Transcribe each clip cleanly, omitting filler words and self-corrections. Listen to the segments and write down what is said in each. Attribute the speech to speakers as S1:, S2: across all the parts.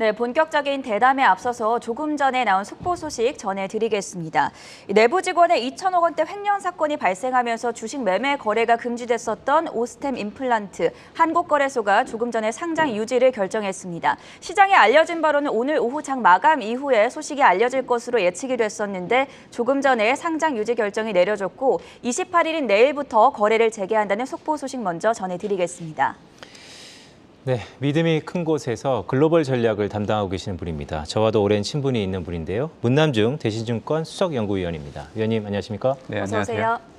S1: 네, 본격적인 대담에 앞서서 조금 전에 나온 속보 소식 전해드리겠습니다. 내부 직원의 2천억 원대 횡령 사건이 발생하면서 주식 매매 거래가 금지됐었던 오스템 임플란트 한국거래소가 조금 전에 상장 유지를 결정했습니다. 시장에 알려진 바로는 오늘 오후 장 마감 이후에 소식이 알려질 것으로 예측이 됐었는데 조금 전에 상장 유지 결정이 내려졌고 28일인 내일부터 거래를 재개한다는 속보 소식 먼저 전해드리겠습니다.
S2: 네, 믿음이 큰 곳에서 글로벌 전략을 담당하고 계시는 분입니다. 저와도 오랜 친분이 있는 분인데요. 문남중 대신증권 수석연구위원입니다. 위원님 안녕하십니까?
S3: 네,
S1: 어서
S3: 안녕하세요.
S1: 오세요.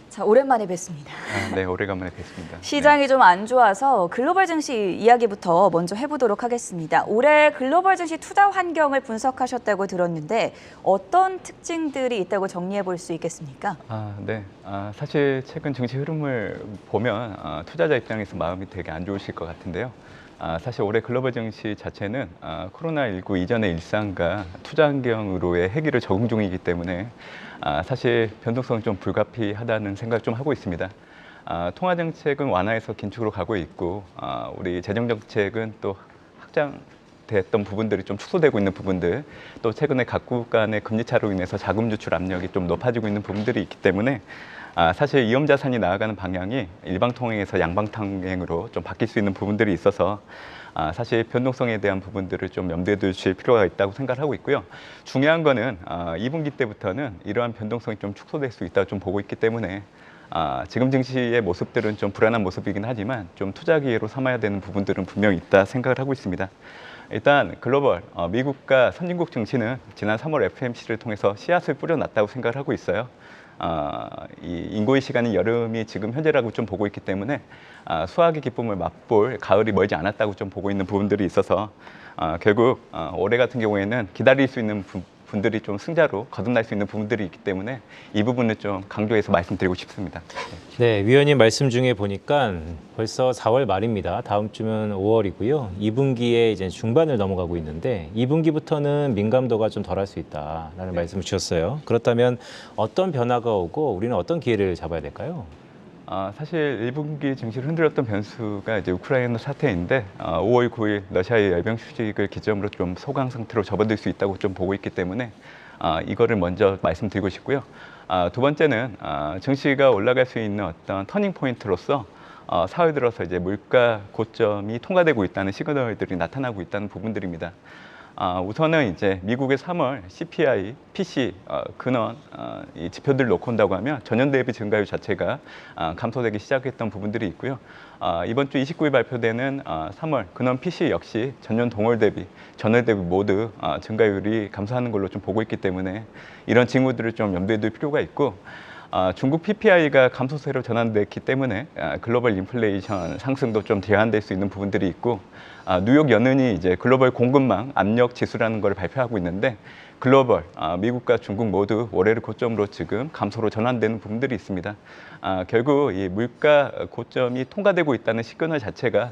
S1: 자, 오랜만에 뵙습니다.
S3: 네, 오래간만에 뵙습니다.
S1: 시장이 좀 안 좋아서 글로벌 증시 이야기부터 먼저 해보도록 하겠습니다. 올해 글로벌 증시 투자 환경을 분석하셨다고 들었는데 어떤 특징들이 있다고 정리해 볼 수 있겠습니까?
S3: 네. 사실 최근 증시 흐름을 보면 투자자 입장에서 마음이 되게 안 좋으실 것 같은데요. 사실 올해 글로벌 증시 자체는 코로나19 이전의 일상과 투자 환경으로의 해기를 적응 중이기 때문에 사실 변동성이 좀 불가피하다는 생각 좀 하고 있습니다. 통화 정책은 완화해서 긴축으로 가고 있고 우리 재정 정책은 또 확장됐던 부분들이 좀 축소되고 있는 부분들, 또 최근에 각국 간의 금리 차로 인해서 자금 유출 압력이 좀 높아지고 있는 부분들이 있기 때문에 사실 위험 자산이 나아가는 방향이 일방 통행에서 양방 통행으로 좀 바뀔 수 있는 부분들이 있어서 사실 변동성에 대한 부분들을 좀 염두에 두실 필요가 있다고 생각하고 있고요. 중요한 거는 2분기 때부터는 이러한 변동성이 좀 축소될 수 있다고 좀 보고 있기 때문에 지금 증시의 모습들은 좀 불안한 모습이긴 하지만 좀 투자 기회로 삼아야 되는 부분들은 분명히 있다 생각을 하고 있습니다. 일단 글로벌 미국과 선진국 증시는 지난 3월 FOMC를 통해서 씨앗을 뿌려놨다고 생각을 하고 있어요. 이 인고의 시간인 여름이 지금 현재라고 좀 보고 있기 때문에 수확의 기쁨을 맛볼 가을이 멀지 않았다고 좀 보고 있는 부분들이 있어서 결국 올해 같은 경우에는 기다릴 수 있는 분들이 좀 승자로 거듭날 수 있는 부분들이 있기 때문에 이 부분을 좀 강조해서 말씀드리고 싶습니다.
S2: 네, 위원님 말씀 중에 보니까 벌써 4월 말입니다. 다음 주면 5월이고요. 2분기에 이제 중반을 넘어가고 있는데 2분기부터는 민감도가 좀 덜할 수 있다라는 말씀을 주셨어요. 그렇다면 어떤 변화가 오고 우리는 어떤 기회를 잡아야 될까요?
S3: 사실 1분기 증시를 흔들었던 변수가 이제 우크라이나 사태인데 5월 9일 러시아의 열병 휴직을 기점으로 좀 소강 상태로 접어들 수 있다고 좀 보고 있기 때문에 이거를 먼저 말씀드리고 싶고요. 두 번째는 증시가 올라갈 수 있는 어떤 터닝 포인트로서 4월 들어서 이제 물가 고점이 통과되고 있다는 시그널들이 나타나고 있다는 부분들입니다. 우선은 이제 미국의 3월 CPI, PC, 근원 이 지표들을 놓고 온다고 하면 전년 대비 증가율 자체가 감소되기 시작했던 부분들이 있고요. 이번 주 29일 발표되는 3월 근원 PC 역시 전년 동월 대비, 전월 대비 모두 증가율이 감소하는 걸로 좀 보고 있기 때문에 이런 징후들을 좀 염두에 둘 필요가 있고 중국 PPI가 감소세로 전환됐기 때문에 글로벌 인플레이션 상승도 좀 제한될 수 있는 부분들이 있고 뉴욕 연은이 이제 글로벌 공급망 압력 지수라는 걸 발표하고 있는데 글로벌 미국과 중국 모두 월요일 고점으로 지금 감소로 전환되는 부분들이 있습니다. 결국 이 물가 고점이 통과되고 있다는 시그널 자체가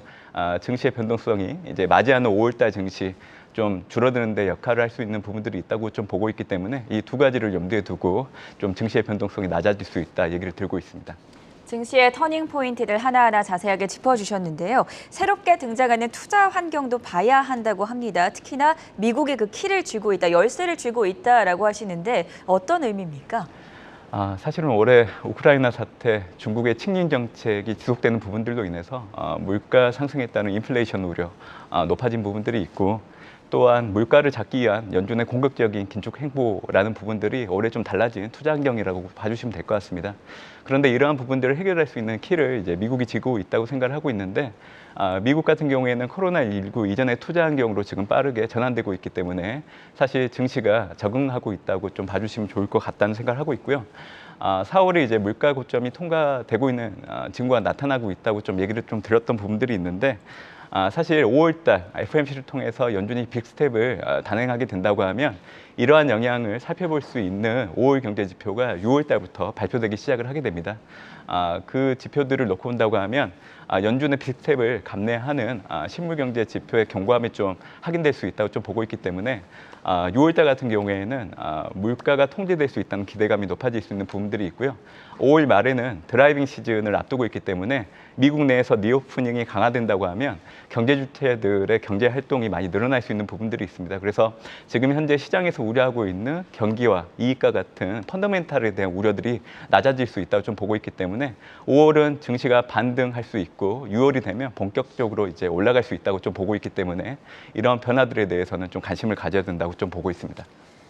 S3: 증시의 변동성이 이제 맞이하는 5월달 증시 좀 줄어드는 데 역할을 할 수 있는 부분들이 있다고 좀 보고 있기 때문에 이 두 가지를 염두에 두고 좀 증시의 변동성이 낮아질 수 있다 얘기를 들고 있습니다.
S1: 증시의 터닝 포인트를 하나하나 자세하게 짚어주셨는데요. 새롭게 등장하는 투자 환경도 봐야 한다고 합니다. 특히나 미국이 그 키를 쥐고 있다, 열쇠를 쥐고 있다라고 하시는데 어떤 의미입니까?
S3: 사실은 올해 우크라이나 사태, 중국의 식민 정책이 지속되는 부분들로 인해서 물가 상승에 따른 인플레이션 우려 높아진 부분들이 있고 또한 물가를 잡기 위한 연준의 공격적인 긴축 행보라는 부분들이 올해 좀 달라진 투자 환경이라고 봐주시면 될 것 같습니다. 그런데 이러한 부분들을 해결할 수 있는 키를 이제 미국이 쥐고 있다고 생각을 하고 있는데 미국 같은 경우에는 코로나19 이전의 투자 환경으로 지금 빠르게 전환되고 있기 때문에 사실 증시가 적응하고 있다고 좀 봐주시면 좋을 것 같다는 생각을 하고 있고요. 4월에 이제 물가 고점이 통과되고 있는 징후가 나타나고 있다고 좀 얘기를 좀 드렸던 부분들이 있는데 사실 5월달 FOMC를 통해서 연준이 빅스텝을 단행하게 된다고 하면 이러한 영향을 살펴볼 수 있는 5월 경제 지표가 6월 달부터 발표되기 시작을 하게 됩니다. 그 지표들을 놓고 본다고 하면 연준의 빅스텝을 감내하는 실물 경제 지표의 견고함이 좀 확인될 수 있다고 좀 보고 있기 때문에 6월 달 같은 경우에는 물가가 통제될 수 있다는 기대감이 높아질 수 있는 부분들이 있고요. 5월 말에는 드라이빙 시즌을 앞두고 있기 때문에 미국 내에서 리오프닝이 강화된다고 하면 경제 주체들의 경제 활동이 많이 늘어날 수 있는 부분들이 있습니다. 그래서 지금 현재 시장에서 우려하고 있는 경기와 이익과 같은 펀더멘탈에 대한 우려들이 낮아질 수 있다고 좀 보고 있기 때문에 5월은 증시가 반등할 수 있고 6월이 되면 본격적으로 이제 올라갈 수 있다고 좀 보고 있기 때문에 이런 변화들에 대해서는 좀 관심을 가져야 된다고 좀 보고 있습니다.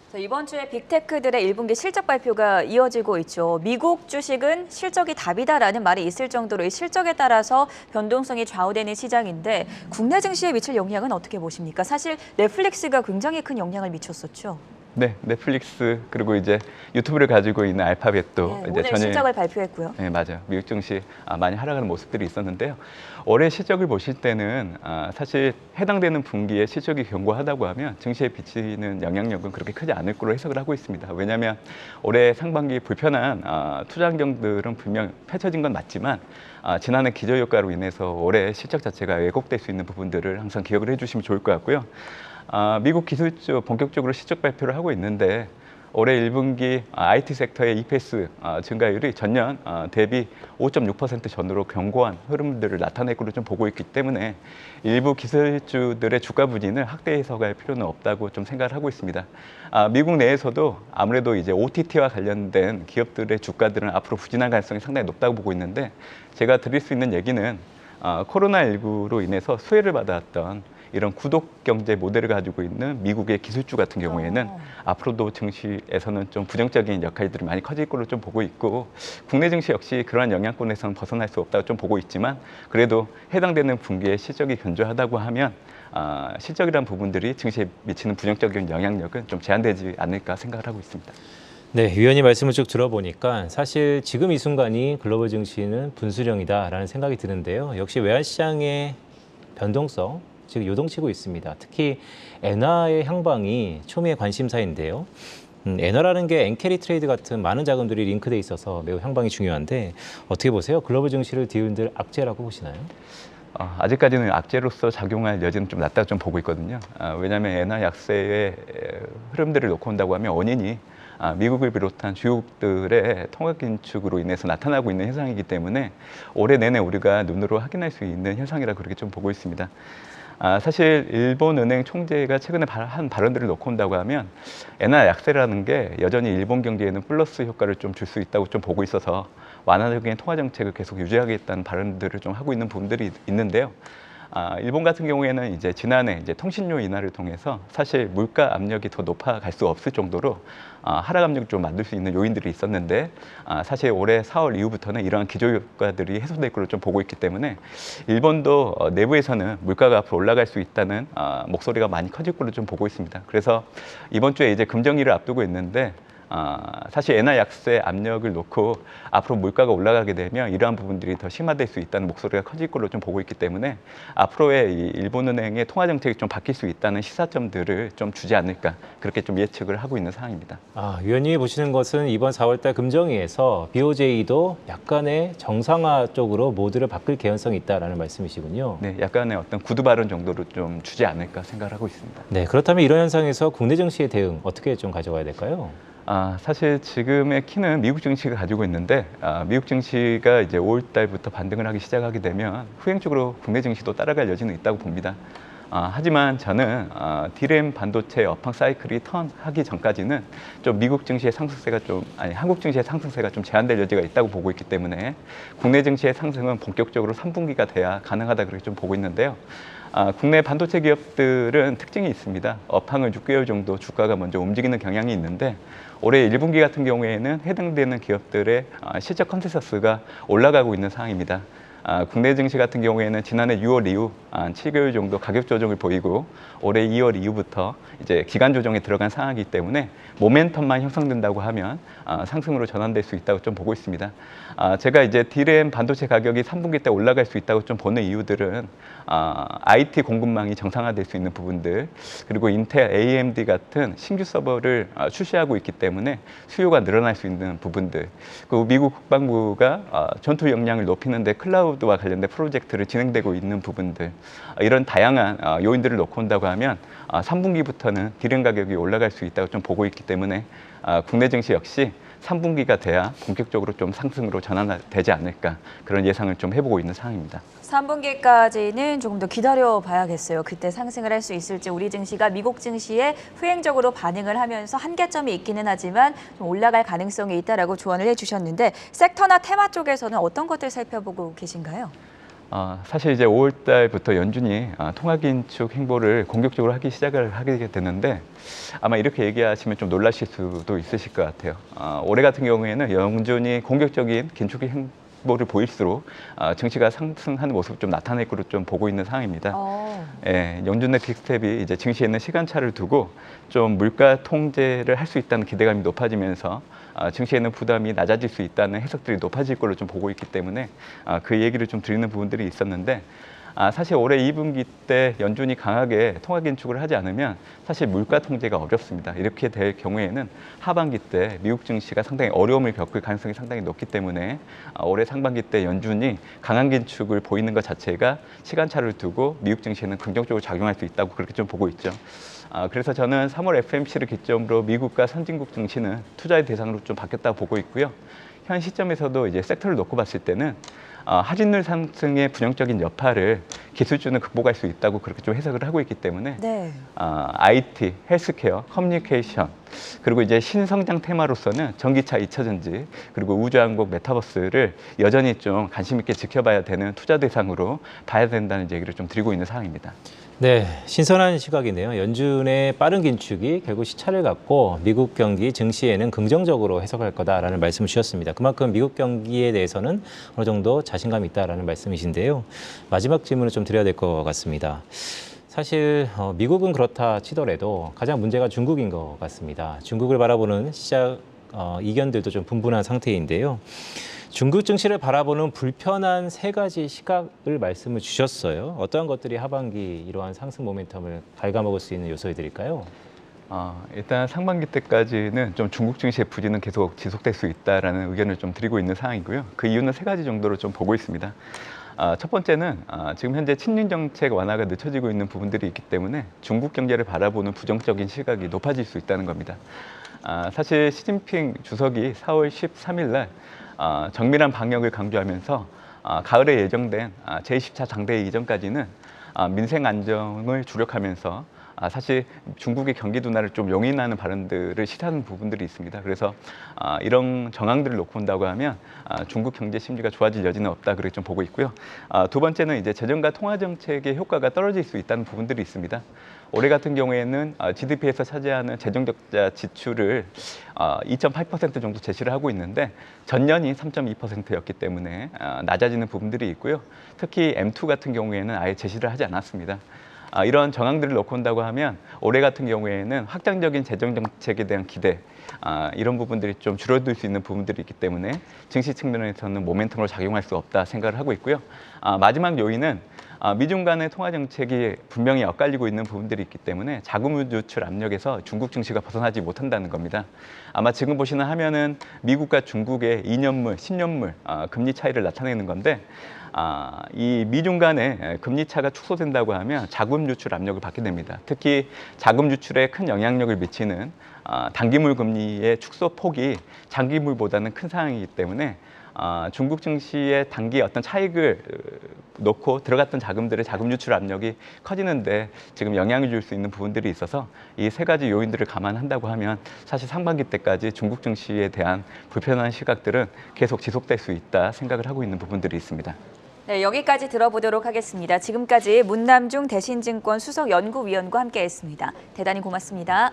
S1: 자, 이번 주에 빅테크들의 1분기 실적 발표가 이어지고 있죠. 미국 주식은 실적이 답이다라는 말이 있을 정도로 이 실적에 따라서 변동성이 좌우되는 시장인데 국내 증시에 미칠 영향은 어떻게 보십니까? 사실 넷플릭스가 굉장히 큰 영향을 미쳤었죠.
S3: 네, 넷플릭스 그리고 이제 유튜브를 가지고 있는 알파벳도
S1: 네,
S3: 이제
S1: 오늘 실적을 발표했고요.
S3: 네, 맞아요. 미국 증시 많이 하락하는 모습들이 있었는데요. 올해 실적을 보실 때는 사실 해당되는 분기에 실적이 견고하다고 하면 증시에 비치는 영향력은 그렇게 크지 않을 걸로 해석을 하고 있습니다. 왜냐하면 올해 상반기 불편한 투자 환경들은 분명 펼쳐진 건 맞지만 지난해 기저효과로 인해서 올해 실적 자체가 왜곡될 수 있는 부분들을 항상 기억을 해주시면 좋을 것 같고요. 미국 기술주 본격적으로 실적 발표를 하고 있는데 올해 1분기 IT 섹터의 EPS 증가율이 전년 대비 5.6% 전후로 견고한 흐름들을 나타낼 것으로 좀 보고 있기 때문에 일부 기술주들의 주가 부진을 확대 해석할 필요는 없다고 좀 생각을 하고 있습니다. 미국 내에서도 아무래도 이제 OTT와 관련된 기업들의 주가들은 앞으로 부진할 가능성이 상당히 높다고 보고 있는데 제가 드릴 수 있는 얘기는 코로나19로 인해서 수혜를 받아왔던 이런 구독 경제 모델을 가지고 있는 미국의 기술주 같은 경우에는 앞으로도 증시에서는 좀 부정적인 역할들이 많이 커질 걸로 좀 보고 있고 국내 증시 역시 그러한 영향권에서는 벗어날 수 없다고 좀 보고 있지만 그래도 해당되는 분기에 실적이 견조하다고 하면 실적이란 부분들이 증시에 미치는 부정적인 영향력은 좀 제한되지 않을까 생각을 하고 있습니다.
S2: 네, 위원님 말씀을 쭉 들어보니까 사실 지금 이 순간이 글로벌 증시는 분수령이다라는 생각이 드는데요. 역시 외환시장의 변동성, 즉 요동치고 있습니다. 특히 엔화의 향방이 초미의 관심사인데요. 엔화라는 게 엔캐리 트레이드 같은 많은 자금들이 링크돼 있어서 매우 향방이 중요한데 어떻게 보세요? 글로벌 증시를 뒤흔들 악재라고 보시나요?
S3: 아직까지는 악재로서 작용할 여지는 좀 낮다고 좀 보고 있거든요. 왜냐하면 엔화 약세의 흐름들을 놓고 온다고 하면 원인이 미국을 비롯한 주요국들의 통화 긴축으로 인해서 나타나고 있는 현상이기 때문에 올해 내내 우리가 눈으로 확인할 수 있는 현상이라 그렇게 좀 보고 있습니다. 사실 일본은행 총재가 최근에 한 발언들을 놓고 온다고 하면 엔화 약세라는 게 여전히 일본 경제에는 플러스 효과를 좀 줄 수 있다고 좀 보고 있어서 완화적인 통화 정책을 계속 유지하겠다는 발언들을 좀 하고 있는 부분들이 있는데요. 일본 같은 경우에는 이제 지난해 이제 통신료 인하를 통해서 사실 물가 압력이 더 높아갈 수 없을 정도로 하락 압력을 좀 만들 수 있는 요인들이 있었는데 사실 올해 4월 이후부터는 이러한 기저효과들이 해소될 걸로 좀 보고 있기 때문에 일본도 내부에서는 물가가 앞으로 올라갈 수 있다는 목소리가 많이 커질 걸로 좀 보고 있습니다. 그래서 이번 주에 이제 금정일을 앞두고 있는데 사실 엔화 약세 압력을 놓고 앞으로 물가가 올라가게 되면 이러한 부분들이 더 심화될 수 있다는 목소리가 커질 걸로 좀 보고 있기 때문에 앞으로의 이 일본은행의 통화 정책이 좀 바뀔 수 있다는 시사점들을 좀 주지 않을까 그렇게 좀 예측을 하고 있는 상황입니다.
S2: 위원님이 보시는 것은 이번 4월달 금정위에서 BOJ도 약간의 정상화 쪽으로 모드를 바꿀 개연성이 있다라는 말씀이시군요.
S3: 네, 약간의 어떤 구두 발언 정도로 좀 주지 않을까 생각을 하고 있습니다.
S2: 네, 그렇다면 이런 현상에서 국내 증시의 대응 어떻게 좀 가져가야 될까요?
S3: 사실 지금의 키는 미국 증시가 가지고 있는데 미국 증시가 이제 5월 달부터 반등을 하기 시작하게 되면 후행적으로 국내 증시도 따라갈 여지는 있다고 봅니다. 하지만 저는 D램 반도체 업황 사이클이 턴하기 전까지는 좀 미국 증시의 상승세가 한국 증시의 상승세가 좀 제한될 여지가 있다고 보고 있기 때문에 국내 증시의 상승은 본격적으로 3분기가 돼야 가능하다 그렇게 좀 보고 있는데요. 국내 반도체 기업들은 특징이 있습니다. 업황을 6개월 정도 주가가 먼저 움직이는 경향이 있는데 올해 1분기 같은 경우에는 해당되는 기업들의 실적 컨센서스가 올라가고 있는 상황입니다. 국내 증시 같은 경우에는 지난해 6월 이후 한 7개월 정도 가격 조정을 보이고 올해 2월 이후부터 이제 기간 조정에 들어간 상황이기 때문에 모멘텀만 형성된다고 하면 상승으로 전환될 수 있다고 좀 보고 있습니다. 제가 이제 D램 반도체 가격이 3분기 때 올라갈 수 있다고 좀 보는 이유들은 IT 공급망이 정상화될 수 있는 부분들, 그리고 인텔, AMD 같은 신규 서버를 출시하고 있기 때문에 수요가 늘어날 수 있는 부분들, 그리고 미국 국방부가 전투 역량을 높이는 데 클라우드와 관련된 프로젝트를 진행되고 있는 부분들, 이런 다양한 요인들을 놓고 온다고 하면 3분기부터는 D램 가격이 올라갈 수 있다고 좀 보고 있기 때문에 국내 증시 역시 3분기가 돼야 본격적으로 좀 상승으로 전환되지 않을까, 그런 예상을 좀 해보고 있는 상황입니다.
S1: 3분기까지는 조금 더 기다려 봐야겠어요. 그때 상승을 할 수 있을지, 우리 증시가 미국 증시에 후행적으로 반응을 하면서 한계점이 있기는 하지만 좀 올라갈 가능성이 있다라고 조언을 해주셨는데, 섹터나 테마 쪽에서는 어떤 것들 살펴보고 계신가요?
S3: 사실 이제 5월 달부터 연준이 통화긴축 행보를 공격적으로 시작을 하게 됐는데, 아마 이렇게 얘기하시면 좀 놀라실 수도 있으실 것 같아요. 올해 같은 경우에는 연준이 공격적인 긴축 행보를 보일수록 증시가 상승하는 모습을 좀 나타낼 거로 좀 보고 있는 상황입니다. 예, 연준의 빅스텝이 이제 증시에는 시간차를 두고 좀 물가 통제를 할 수 있다는 기대감이 높아지면서 증시에는 부담이 낮아질 수 있다는 해석들이 높아질 걸로 좀 보고 있기 때문에 그 얘기를 좀 드리는 부분들이 있었는데, 사실 올해 2분기 때 연준이 강하게 통화 긴축을 하지 않으면 사실 물가 통제가 어렵습니다. 이렇게 될 경우에는 하반기 때 미국 증시가 상당히 어려움을 겪을 가능성이 상당히 높기 때문에 올해 상반기 때 연준이 강한 긴축을 보이는 것 자체가 시간차를 두고 미국 증시에는 긍정적으로 작용할 수 있다고 그렇게 좀 보고 있죠. 그래서 저는 3월 FMC를 기점으로 미국과 선진국 증시는 투자의 대상으로 좀 바뀌었다고 보고 있고요. 현 시점에서도 이제 섹터를 놓고 봤을 때는 할인율 상승의 부정적인 여파를 기술주는 극복할 수 있다고 그렇게 좀 해석을 하고 있기 때문에
S1: 네.
S3: IT, 헬스케어, 커뮤니케이션, 그리고 이제 신성장 테마로서는 전기차, 2차전지, 그리고 우주항공, 메타버스를 여전히 좀 관심 있게 지켜봐야 되는 투자 대상으로 봐야 된다는 얘기를 좀 드리고 있는 상황입니다.
S2: 네, 신선한 시각이네요. 연준의 빠른 긴축이 결국 시차를 갖고 미국 경기 증시에는 긍정적으로 해석할 거다라는 말씀을 주셨습니다. 그만큼 미국 경기에 대해서는 어느 정도 자신감이 있다라는 말씀이신데요. 마지막 질문을 좀 드려야 될 것 같습니다. 사실 미국은 그렇다 치더라도 가장 문제가 중국인 것 같습니다. 중국을 바라보는 시장 이견들도 좀 분분한 상태인데요. 중국 증시를 바라보는 불편한 세 가지 시각을 말씀을 주셨어요. 어떠한 것들이 하반기 이러한 상승 모멘텀을 갉아먹을 수 있는 요소들일까요?
S3: 일단 상반기 때까지는 좀 중국 증시의 부진은 계속 지속될 수 있다라는 의견을 좀 드리고 있는 상황이고요. 그 이유는 세 가지 정도로 좀 보고 있습니다. 첫 번째는 지금 현재 친윤 정책 완화가 늦춰지고 있는 부분들이 있기 때문에 중국 경제를 바라보는 부정적인 시각이 높아질 수 있다는 겁니다. 사실 시진핑 주석이 4월 13일 날 정밀한 방역을 강조하면서 가을에 예정된 제20차 장대회 이전까지는 민생 안정을 주력하면서 사실 중국의 경기 둔화를 좀 용인하는 발언들을 시사하는 부분들이 있습니다. 그래서 이런 정황들을 놓고 온다고 하면 중국 경제 심리가 좋아질 여지는 없다, 그렇게 좀 보고 있고요. 두 번째는 이제 재정과 통화 정책의 효과가 떨어질 수 있다는 부분들이 있습니다. 올해 같은 경우에는 GDP에서 차지하는 재정 적자 지출을 2.8% 정도 제시를 하고 있는데 전년이 3.2%였기 때문에 낮아지는 부분들이 있고요. 특히 M2 같은 경우에는 아예 제시를 하지 않았습니다. 이런 정황들을 놓고 온다고 하면 올해 같은 경우에는 확장적인 재정 정책에 대한 기대, 이런 부분들이 좀 줄어들 수 있는 부분들이 있기 때문에 증시 측면에서는 모멘텀으로 작용할 수 없다 생각을 하고 있고요. 마지막 요인은 미중 간의 통화 정책이 분명히 엇갈리고 있는 부분들이 있기 때문에 자금 유출 압력에서 중국 증시가 벗어나지 못한다는 겁니다. 아마 지금 보시는 화면은 미국과 중국의 2년물, 10년물 금리 차이를 나타내는 건데, 이 미중 간의 금리 차가 축소된다고 하면 자금 유출 압력을 받게 됩니다. 특히 자금 유출에 큰 영향력을 미치는 단기물 금리의 축소 폭이 장기물보다는 큰 상황이기 때문에 중국 증시의 단기 어떤 차익을 놓고 들어갔던 자금들의 자금 유출 압력이 커지는데 지금 영향을 줄 수 있는 부분들이 있어서 이 세 가지 요인들을 감안한다고 하면 사실 상반기 때까지 중국 증시에 대한 불편한 시각들은 계속 지속될 수 있다 생각을 하고 있는 부분들이 있습니다.
S1: 네, 여기까지 들어보도록 하겠습니다. 지금까지 문남중 대신증권 수석연구위원과 함께했습니다. 대단히 고맙습니다.